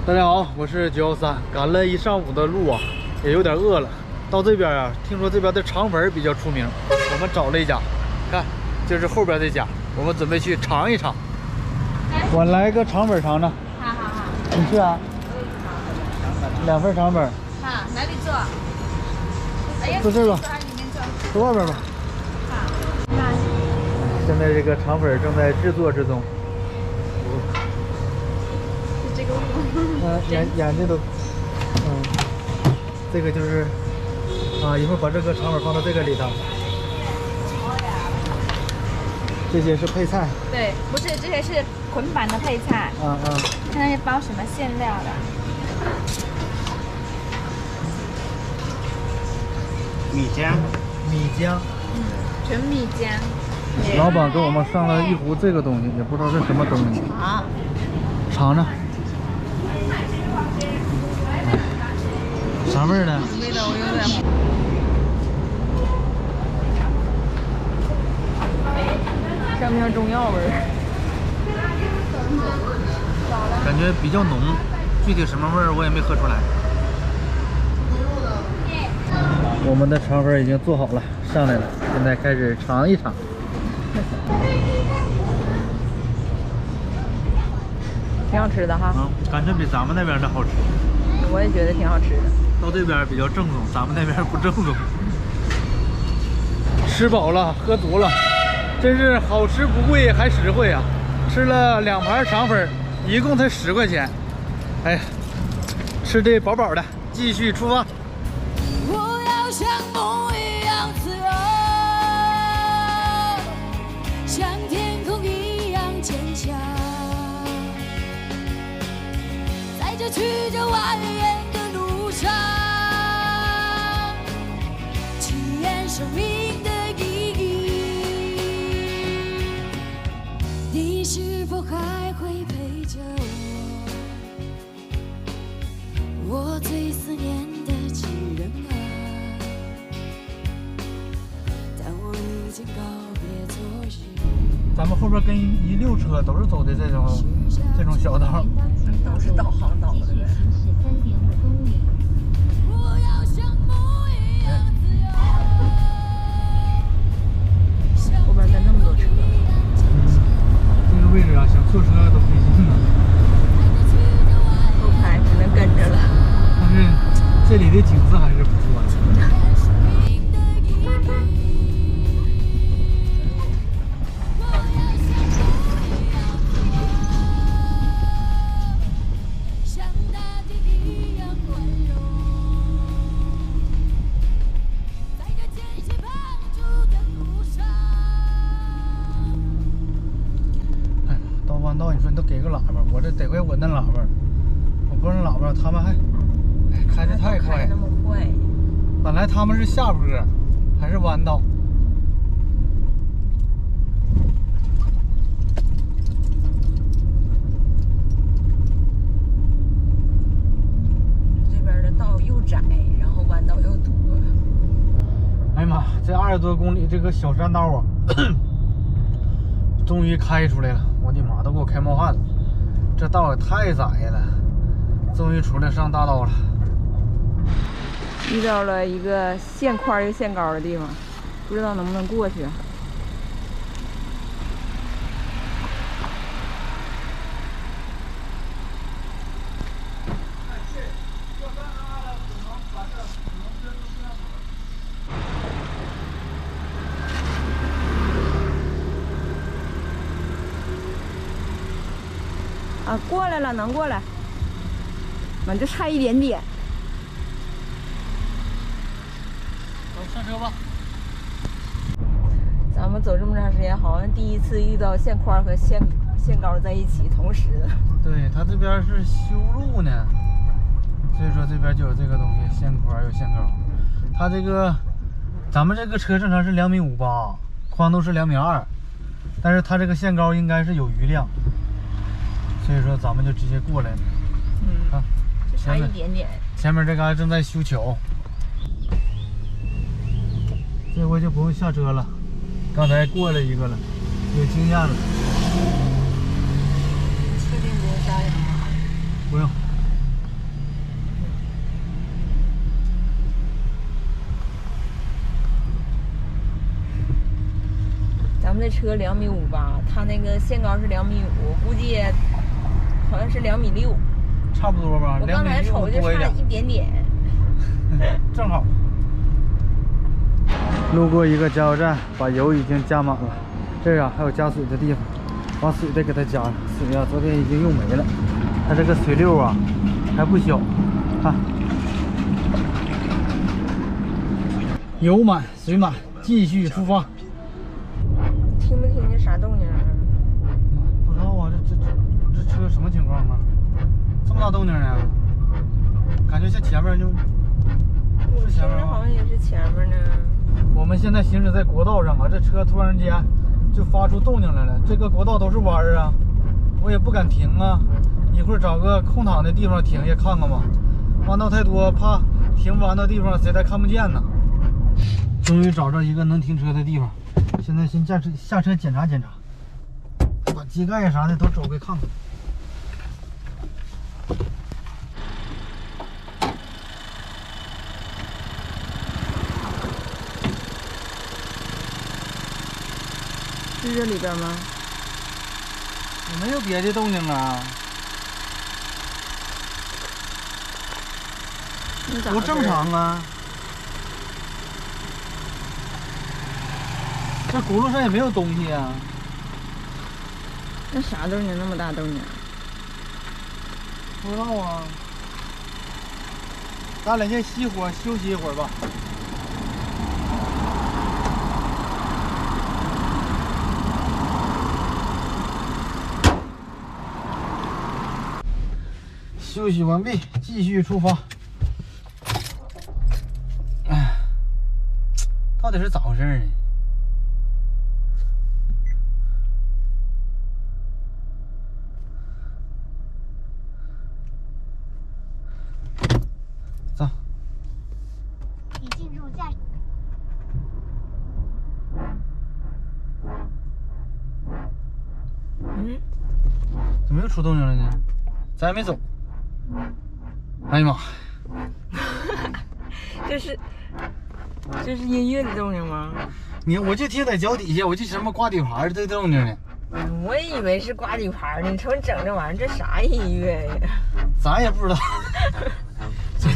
大家好，我是913，赶了一上午的路啊，也有点饿了。到这边啊，听说这边的肠粉比较出名，我们找了一家，看，就是后边这家，我们准备去尝一尝。我来个肠粉尝尝。好。你吃啊？2份肠粉。好，哪里做？哎呀，坐这儿吧。里面做。坐外边吧。好。现在这个肠粉正在制作之中。这个眼睛都，这个就是啊，一会儿把这个肠粉放到这个里头。这些是配菜。对，不是，这些是捆绑的配菜。看那些包什么馅料的。米浆，纯米浆。老板给我们上了一壶这个东西，也不知道是什么东西。好，尝尝。啥味儿的？味道我有点。像不像中药味儿？感觉比较浓，具体什么味儿我也没喝出来。我们的肠粉已经做好了，上来了，现在开始尝一尝。挺好吃的哈。感觉比咱们那边的好吃。我也觉得挺好吃的。到这边比较正宗，咱们那边不正宗。吃饱了，喝足了，真是好吃不贵还实惠啊！吃了2盘肠粉，一共才10块钱。哎呀，吃的饱饱的，继续出发。我要像梦一样自由，像天空一样坚强，在这曲折蜿蜒的路上，体验生命的意义。你是否还会陪着我？我最思念的亲人啊，但我已经告别昨日。咱们后边跟一溜车都是走的这种小道，都是导航导的。我要像梦一样自由。后边跟那么多车。这个位置啊，想坐车都费劲了。后排只能跟着了。但是这里的景色还是不错的。哎，到弯道你说你都给个喇叭，我这得亏我摁喇叭，我不摁喇叭，他们还开得太快。那么快。本来他们是下坡，还是弯道。这边的道又窄，然后弯道又多。哎呀妈，这20多公里这个小山道啊，终于开出来了！我的妈，都给我开冒汗了。这道也太窄了，终于出来上大道了。遇到了一个限宽又限高的地方，不知道能不能过去。啊，过来了，能过来。我就差一点点。上车吧。咱们走这么长时间，好像第一次遇到限宽和限高在一起同时的。对，它这边是修路呢，所以说这边就有这个东西，限宽又限高。它这个，咱们这个车正常是2.58米，宽度是2.2米，但是它这个限高应该是有余量，所以说咱们就直接过来了。啊，就差一点点。前面这嘎正在修桥。这回就不用下车了，刚才过了一个了，有经验了。确定不用加油吗？不用，的车2.58米，他那个限高是2.5米，估计好像是2.6米。差不多吧。我刚才瞅就差一点点。正好。路过一个加油站，把油已经加满了。这儿啊还有加水的地方，把水再给它加上。水啊，昨天已经用没了。它这个水溜啊还不小，看。油满水满，继续出发。听没听见啥动静啊？不知道啊，这车什么情况啊？这么大动静呢？感觉像前面就。我听着好像也是前面呢。我们现在行驶在国道上啊，这车突然间就发出动静来了。这个国道都是弯儿啊，我也不敢停啊。一会儿找个空躺的地方停下看看吧。弯道太多，怕停不完的地方谁再看不见呢。终于找着一个能停车的地方，现在先下车检查检查，把机盖啥的都找开看看。是这里边吗？也没有别的动静啊，多正常啊。这轱辘上也没有东西啊。那啥动静？那么大动静？不知道啊。咱俩先熄火休息一会儿吧。休息完毕，继续出发。哎，到底是咋回事呢？走。已进入驾驶。怎么又出动静了呢？咱还没走。哎呀妈！这是音乐的动静吗？我就听在脚底下，我就什么挂底盘这动静呢。我也以为是挂底盘呢。你瞅你整这玩意儿，这啥音乐呀？咱也不知道。这个，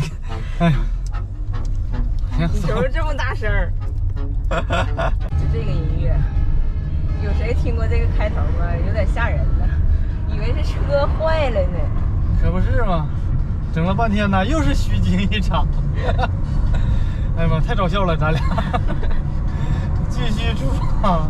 哎呀，行，你瞅瞅这么大声儿，就这个音乐，有谁听过这个开头吗？有点吓人了，以为是车坏了呢。可不是嘛，整了半天呢，又是虚惊一场。哎呀妈，太搞笑了，咱俩。继续出发。